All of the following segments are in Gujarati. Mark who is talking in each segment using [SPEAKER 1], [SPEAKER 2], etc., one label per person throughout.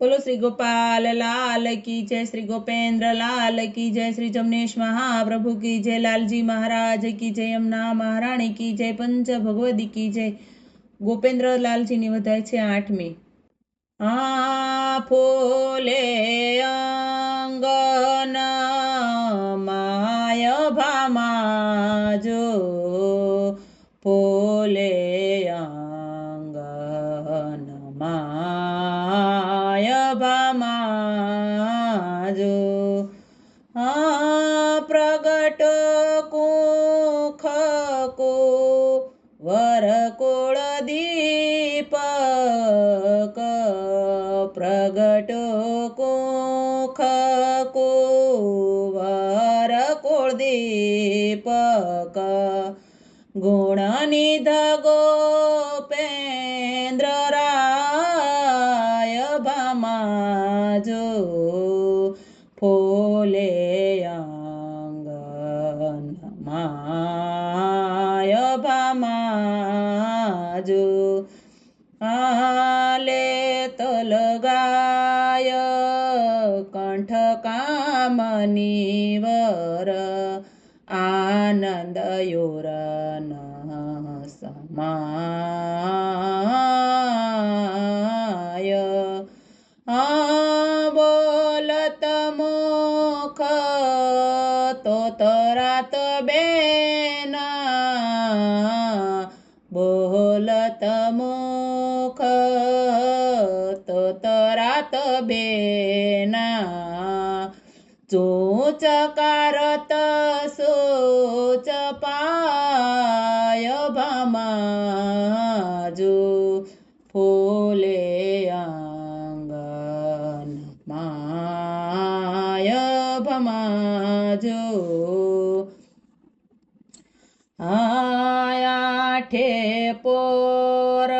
[SPEAKER 1] बोलो श्री गोपाल लाल की जय, श्री गोपेंद्र लाल की जय, श्री जमनेश महाप्रभु की जय, लालजी महाराज की जय, यमुना महाराणी की जय, पंच भगवती की जय। गोपेंद्र लालजी ની વધાય છે 8મી। ફૂલે અંગન માય ભામાજો, ફૂલે અંગન માય ભામાજો, પ્રગટ કુખ કો વરકોળ દીપક, પ્રગટ કુખ કો વરકોળ દીપક, ગુણનિધ ગોપેન્દ્ર રાય ભામાજો, ફૂલે અંગન માય ભામાજો, આલે તલગાય કંઠ કામનીવર, આનંદ યોરન સમાય, બોલત મુખ તો તરાત બેના, બોલત મુખ તો તરાત બેના, ચોચ કારત સોચ પાય ભામાજો, ફૂલે આંગન માય ભામાજો, આઠે પોર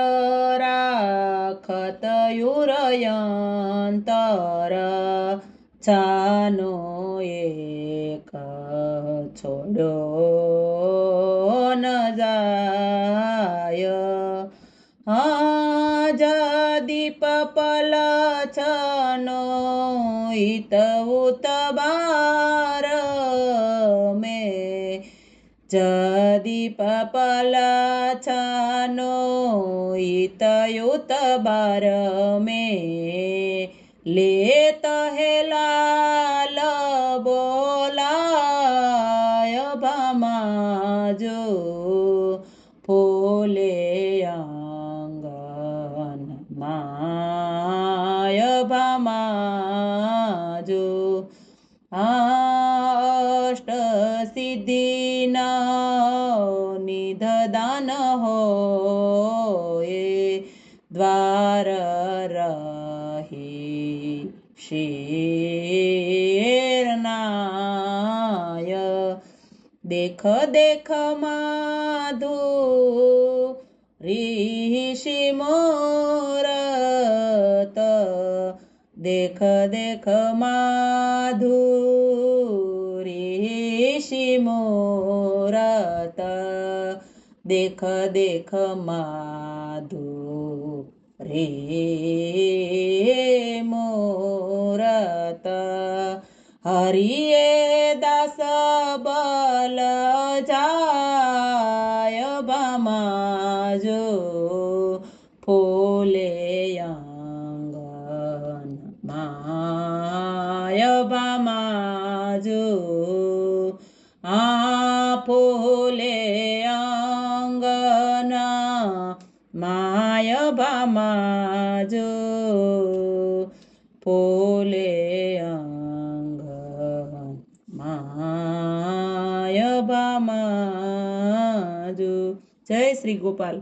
[SPEAKER 1] રાખત યુરયંતર, છાનો એક છોડો ન જાય, જદીપ પલ છનો હિત ઉતબાર મેં, જદીપ પલ છનો હિત ઉતબાર મેં, લેત હે લાલ બોલાય ભામાજો, ફૂલે આંગન માય ભામાજો, અષ્ટ સિદ્ધિના નિધદાન હોય, દ્વાર રહી શેરનાય, દેખ દેખ માધુરી મૂરત, દેખ દેખ માધુરી મૂરત, દેખ દેખ માધુરી મૂરત, હરિએ દાસ બલ જાય ભામાજો, ફૂલે અંગન my ભામાજો, Phule અંગન my ભામાજો, Phule અંગન my ભામાજો। જય શ્રી ગોપાલ।